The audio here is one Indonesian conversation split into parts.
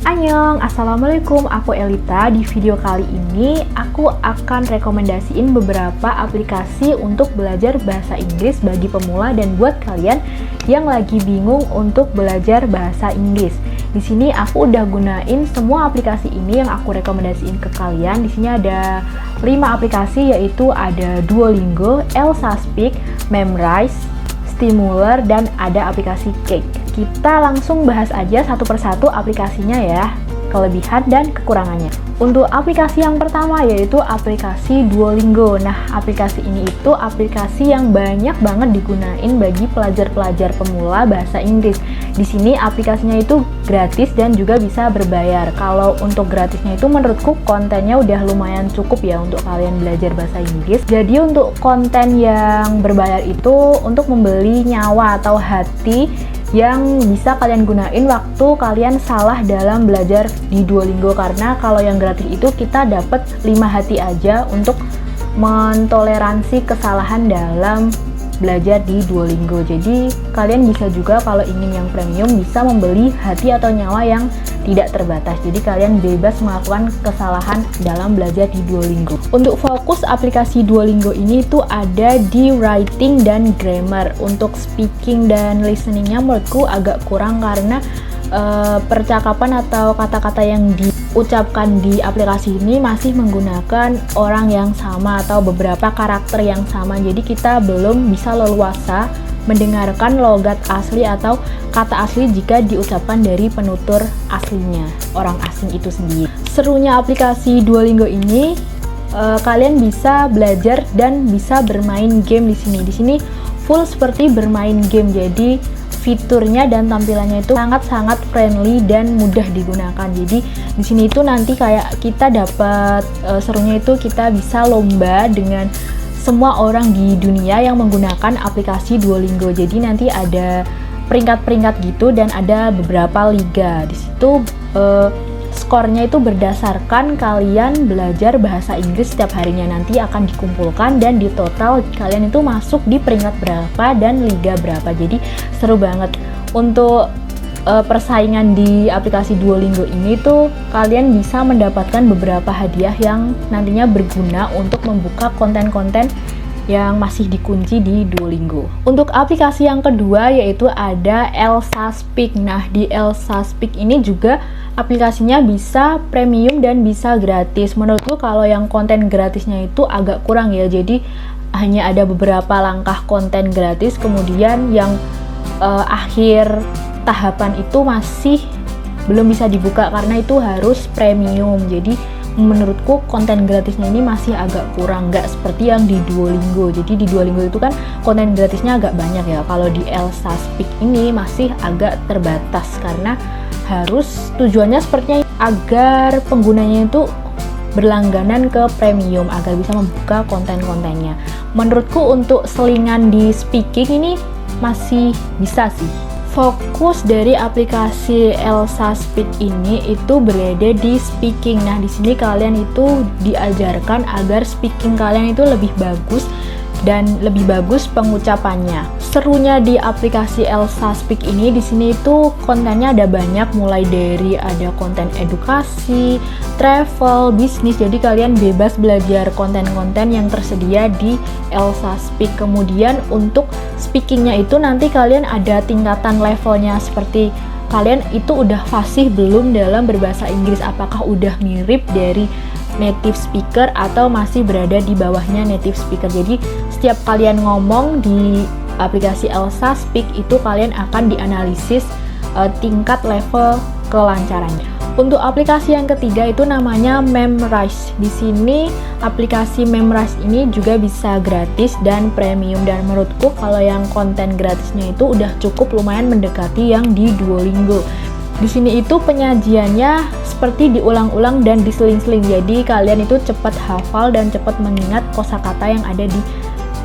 Annyeong, Assalamualaikum, aku Elita. Di video kali ini, aku akan rekomendasiin beberapa aplikasi untuk belajar bahasa Inggris bagi pemula dan buat kalian yang lagi bingung untuk belajar bahasa Inggris. Di sini aku udah gunain semua aplikasi ini yang aku rekomendasiin ke kalian. Di sini ada 5 aplikasi, yaitu ada Duolingo, Elsa Speak, Memrise, Stimuler, dan ada aplikasi Cake. Kita langsung bahas aja satu persatu aplikasinya ya, kelebihan dan kekurangannya. Untuk aplikasi yang pertama yaitu aplikasi Duolingo. Nah, aplikasi ini itu aplikasi yang banyak banget digunain bagi pelajar-pelajar pemula bahasa Inggris. Di sini aplikasinya itu gratis dan juga bisa berbayar. Kalau untuk gratisnya itu menurutku kontennya udah lumayan cukup ya untuk kalian belajar bahasa Inggris. Jadi untuk konten yang berbayar itu untuk membeli nyawa atau hati yang bisa kalian gunain waktu kalian salah dalam belajar di Duolingo, karena kalau yang gratis itu kita dapat 5 hati aja untuk mentoleransi kesalahan dalam belajar di Duolingo. Jadi kalian bisa juga kalau ingin yang premium bisa membeli hati atau nyawa yang tidak terbatas. Jadi kalian bebas melakukan kesalahan dalam belajar di Duolingo. Untuk fokus aplikasi Duolingo ini tuh ada di writing dan grammar. Untuk speaking dan listeningnya menurutku agak kurang karena percakapan atau kata-kata yang diucapkan di aplikasi ini masih menggunakan orang yang sama atau beberapa karakter yang sama. Jadi kita belum bisa leluasa mendengarkan logat asli atau kata asli jika diucapkan dari penutur aslinya, orang asing itu sendiri. Serunya aplikasi Duolingo ini, kalian bisa belajar dan bisa bermain game di sini. Di sini full seperti bermain game, jadi fiturnya dan tampilannya itu sangat-sangat friendly dan mudah digunakan. Jadi di sini itu nanti kayak kita dapat serunya itu kita bisa lomba dengan semua orang di dunia yang menggunakan aplikasi Duolingo. Jadi nanti ada peringkat-peringkat gitu dan ada beberapa liga. Di situ skornya itu berdasarkan kalian belajar bahasa Inggris setiap harinya, nanti akan dikumpulkan dan di total kalian itu masuk di peringkat berapa dan liga berapa. Jadi seru banget. Untuk persaingan di aplikasi Duolingo ini tuh kalian bisa mendapatkan beberapa hadiah yang nantinya berguna untuk membuka konten-konten yang masih dikunci di Duolingo. Untuk aplikasi yang kedua yaitu ada Elsa Speak. Nah, di Elsa Speak ini juga aplikasinya bisa premium dan bisa gratis. Menurutku kalau yang konten gratisnya itu agak kurang ya. Jadi hanya ada beberapa langkah konten gratis, kemudian yang akhir tahapan itu masih belum bisa dibuka karena itu harus premium. Jadi menurutku konten gratisnya ini masih agak kurang, nggak seperti yang di Duolingo. Jadi di Duolingo itu kan konten gratisnya agak banyak ya. Kalau di Elsa Speak ini masih agak terbatas karena harus tujuannya sepertinya agar penggunanya itu berlangganan ke premium agar bisa membuka konten-kontennya. Menurutku untuk selingan di speaking ini masih bisa sih. Fokus dari aplikasi Elsa Speak ini itu berada di speaking. Nah, di sini kalian itu diajarkan agar speaking kalian itu lebih bagus dan lebih bagus pengucapannya. Serunya di aplikasi Elsa Speak ini, di sini itu kontennya ada banyak, mulai dari ada konten edukasi, travel, bisnis. Jadi kalian bebas belajar konten-konten yang tersedia di Elsa Speak. Kemudian untuk speakingnya itu nanti kalian ada tingkatan levelnya, seperti kalian itu udah fasih belum dalam berbahasa Inggris, apakah udah mirip dari native speaker atau masih berada di bawahnya native speaker. Jadi setiap kalian ngomong di aplikasi Elsa Speak itu kalian akan dianalisis tingkat level kelancarannya. Untuk aplikasi yang ketiga itu namanya Memrise. Di sini aplikasi Memrise ini juga bisa gratis dan premium, dan menurutku kalau yang konten gratisnya itu udah cukup lumayan mendekati yang di Duolingo. Di sini itu penyajiannya seperti diulang-ulang dan diseling-seling. Jadi kalian itu cepat hafal dan cepat mengingat kosakata yang ada di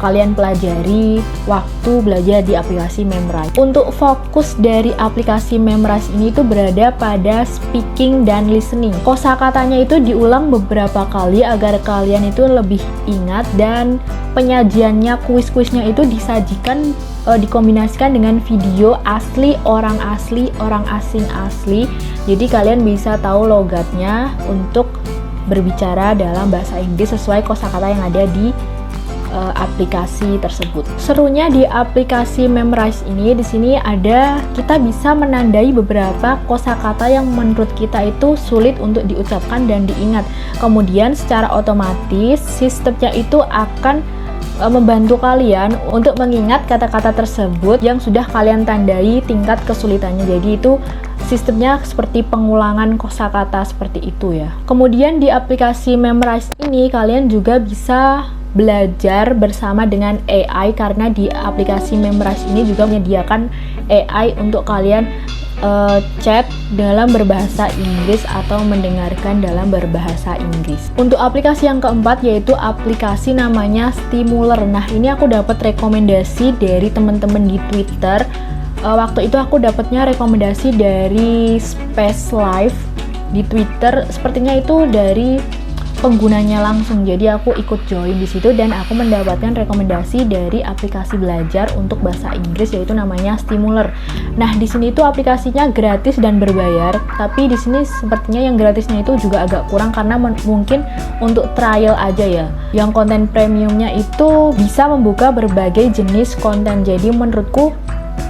kalian pelajari waktu belajar di aplikasi Memrise. Untuk fokus dari aplikasi Memrise ini itu berada pada speaking dan listening. Kosakatanya itu diulang beberapa kali agar kalian itu lebih ingat, dan penyajiannya, kuis-kuisnya itu disajikan dikombinasikan dengan video asli, orang asing asli. Jadi kalian bisa tahu logatnya untuk berbicara dalam bahasa Inggris sesuai kosakata yang ada di aplikasi tersebut. Serunya di aplikasi Memrise ini, di sini kita bisa menandai beberapa kosakata yang menurut kita itu sulit untuk diucapkan dan diingat. Kemudian secara otomatis sistemnya itu akan membantu kalian untuk mengingat kata-kata tersebut yang sudah kalian tandai tingkat kesulitannya. Jadi itu sistemnya seperti pengulangan kosakata seperti itu ya. Kemudian di aplikasi Memrise ini kalian juga bisa belajar bersama dengan AI, karena di aplikasi Memrise ini juga menyediakan AI untuk kalian chat dalam berbahasa Inggris atau mendengarkan dalam berbahasa Inggris. Untuk aplikasi yang keempat yaitu aplikasi namanya Stimuler. Nah, ini aku dapat rekomendasi dari teman-teman di Twitter. Waktu itu aku dapatnya rekomendasi dari Space Life di Twitter, sepertinya itu dari penggunanya langsung. Jadi aku ikut join di situ dan aku mendapatkan rekomendasi dari aplikasi belajar untuk bahasa Inggris yaitu namanya Stimuler. Nah, di sini itu aplikasinya gratis dan berbayar, tapi di sini sepertinya yang gratisnya itu juga agak kurang karena mungkin untuk trial aja ya. Yang konten premiumnya itu bisa membuka berbagai jenis konten. Jadi menurutku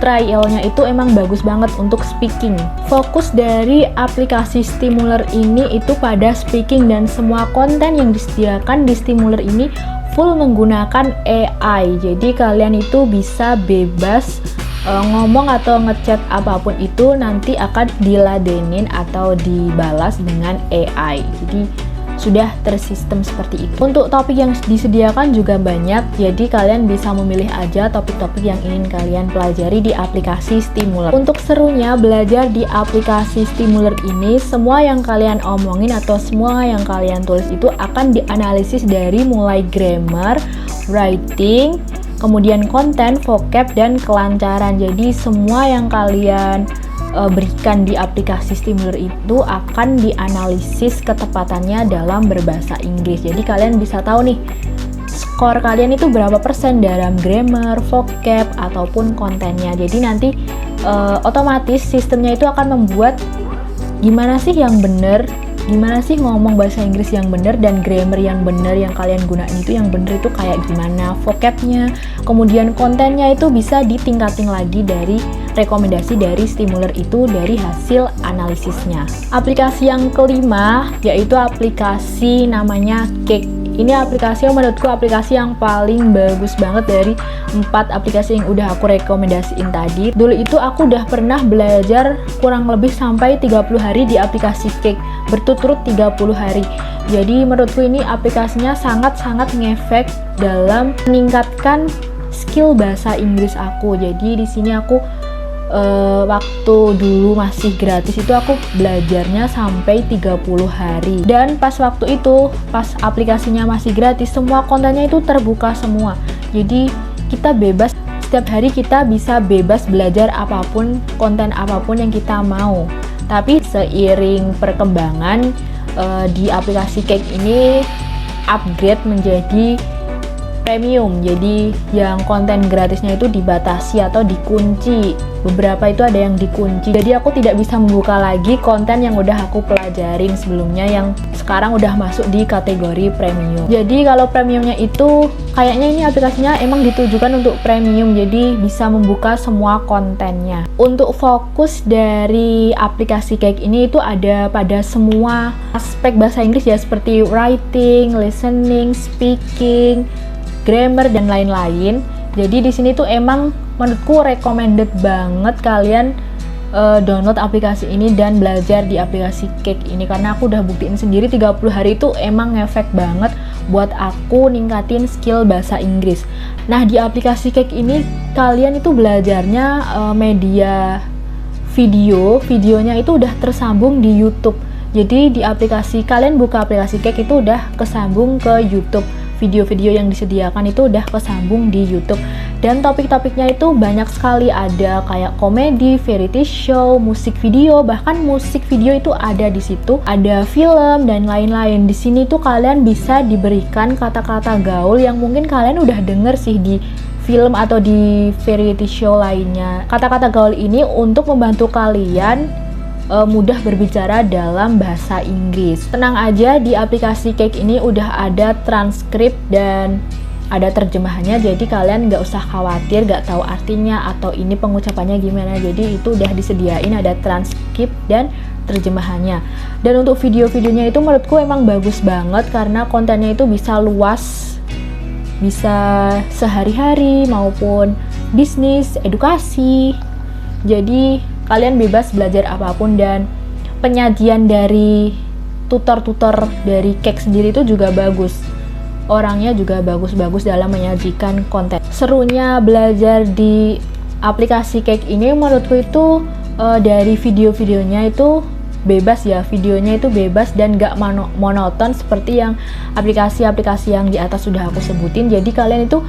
trialnya itu emang bagus banget untuk speaking. Fokus dari aplikasi Stimuler ini itu pada speaking, dan semua konten yang disediakan di Stimuler ini full menggunakan AI. Jadi kalian itu bisa bebas ngomong atau ngechat apapun itu nanti akan diladenin atau dibalas dengan AI. Jadi sudah tersistem seperti itu. Untuk topik yang disediakan juga banyak, jadi kalian bisa memilih aja topik-topik yang ingin kalian pelajari di aplikasi Stimuler. Untuk serunya belajar di aplikasi Stimuler ini, semua yang kalian omongin atau semua yang kalian tulis itu akan dianalisis dari mulai grammar, writing, kemudian konten, vocab, dan kelancaran. Jadi semua yang kalian berikan di aplikasi Stimuler itu akan dianalisis ketepatannya dalam berbahasa Inggris. Jadi kalian bisa tahu nih skor kalian itu berapa persen dalam grammar, vocab, ataupun kontennya. Jadi nanti otomatis sistemnya itu akan membuat gimana sih yang benar, gimana sih ngomong bahasa Inggris yang benar, dan grammar yang benar yang kalian gunain itu yang benar itu kayak gimana, vocabnya, kemudian kontennya itu bisa ditingkatin lagi dari rekomendasi dari Stimuler itu dari hasil analisisnya. Aplikasi yang kelima yaitu aplikasi namanya Cake. Ini aplikasi yang menurutku aplikasi yang paling bagus banget dari 4 aplikasi yang udah aku rekomendasiin tadi. Dulu itu aku udah pernah belajar kurang lebih sampai 30 hari di aplikasi Cake, berturut-turut 30 hari. Jadi menurutku ini aplikasinya sangat-sangat ngefek dalam meningkatkan skill bahasa Inggris aku. Jadi di sini aku waktu dulu masih gratis itu aku belajarnya sampai 30 hari, dan pas waktu itu pas aplikasinya masih gratis semua kontennya itu terbuka semua. Jadi kita bebas, setiap hari kita bisa bebas belajar apapun, konten apapun yang kita mau. Tapi seiring perkembangan di aplikasi Cake ini upgrade menjadi premium, jadi yang konten gratisnya itu dibatasi atau dikunci. Beberapa itu ada yang dikunci, jadi aku tidak bisa membuka lagi konten yang udah aku pelajarin sebelumnya yang sekarang udah masuk di kategori premium. Jadi kalau premiumnya itu kayaknya ini aplikasinya emang ditujukan untuk premium, jadi bisa membuka semua kontennya. Untuk fokus dari aplikasi Cake ini itu ada pada semua aspek bahasa Inggris ya, seperti writing, listening, speaking, grammar, dan lain-lain. Jadi di sini tuh emang menurutku recommended banget kalian download aplikasi ini dan belajar di aplikasi Cake ini, karena aku udah buktiin sendiri 30 hari itu emang ngefek banget buat aku ningkatin skill bahasa Inggris. Nah, di aplikasi Cake ini kalian itu belajarnya media videonya itu udah tersambung di YouTube. Jadi di aplikasi kalian buka aplikasi Cake itu udah kesambung ke YouTube. video-video yang disediakan itu udah kesambung di YouTube. Dan topik-topiknya itu banyak sekali, ada kayak komedi, variety show, musik video, bahkan musik video itu ada di situ, ada film dan lain-lain. Di sini tuh kalian bisa diberikan kata-kata gaul yang mungkin kalian udah denger sih di film atau di variety show lainnya. Kata-kata gaul ini untuk membantu kalian mudah berbicara dalam bahasa Inggris. Tenang aja, di aplikasi Cake ini udah ada transkrip dan ada terjemahannya, jadi kalian nggak usah khawatir nggak tahu artinya atau ini pengucapannya gimana. Jadi itu udah disediain, ada transkrip dan terjemahannya. Dan untuk video-videonya itu menurutku emang bagus banget karena kontennya itu bisa luas, bisa sehari-hari maupun bisnis, edukasi. Jadi kalian bebas belajar apapun, dan penyajian dari tutor-tutor dari Cake sendiri itu juga bagus. Orangnya juga bagus-bagus dalam menyajikan konten. Serunya belajar di aplikasi Cake ini menurutku itu dari video-videonya itu bebas ya, videonya itu bebas dan gak monoton seperti yang aplikasi-aplikasi yang di atas sudah aku sebutin. Jadi kalian itu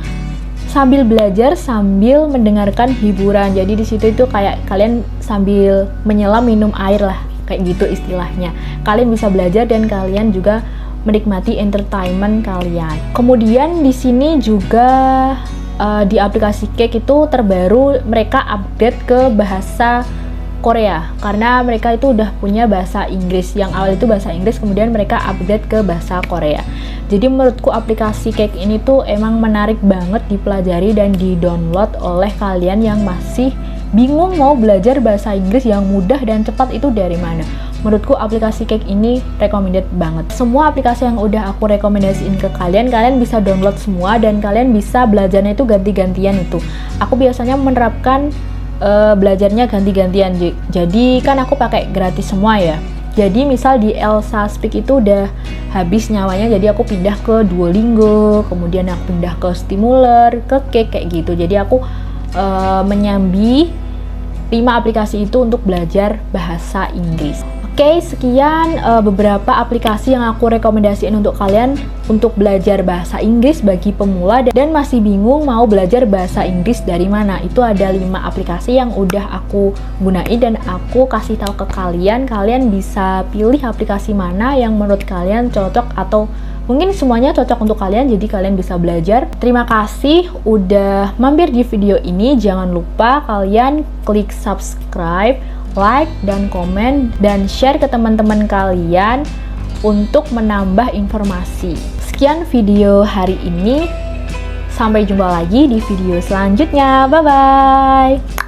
sambil belajar sambil mendengarkan hiburan. Jadi di situ itu kayak kalian sambil menyelam minum air lah, kayak gitu istilahnya. Kalian bisa belajar dan kalian juga menikmati entertainment kalian. Kemudian di sini juga di aplikasi Cake itu terbaru mereka update ke bahasa Korea, karena mereka itu udah punya bahasa Inggris. Yang awal itu bahasa Inggris, kemudian mereka update ke bahasa Korea. Jadi menurutku aplikasi Cake ini tuh emang menarik banget dipelajari dan di-download oleh kalian yang masih bingung mau belajar bahasa Inggris yang mudah dan cepat itu dari mana. Menurutku aplikasi Cake ini recommended banget. Semua aplikasi yang udah aku rekomendasiin ke kalian, kalian bisa download semua dan kalian bisa belajarnya itu ganti-gantian itu. Aku biasanya menerapkan belajarnya ganti-gantian. Jadi kan aku pakai gratis semua ya. Jadi misal di Elsa Speak itu udah habis nyawanya, jadi aku pindah ke Duolingo, kemudian aku pindah ke Stimuler, ke Cake kayak gitu. Jadi aku menyambi 5 aplikasi itu untuk belajar bahasa Inggris. Oke, sekian beberapa aplikasi yang aku rekomendasiin untuk kalian untuk belajar bahasa Inggris bagi pemula dan masih bingung mau belajar bahasa Inggris dari mana. Itu ada 5 aplikasi yang udah aku gunain dan aku kasih tahu ke kalian. Kalian bisa pilih aplikasi mana yang menurut kalian cocok atau mungkin semuanya cocok untuk kalian, jadi kalian bisa belajar. Terima kasih udah mampir di video ini. Jangan lupa kalian klik subscribe, like, dan komen, dan share ke teman-teman kalian untuk menambah informasi. Sekian video hari ini. Sampai jumpa lagi di video selanjutnya. Bye-bye!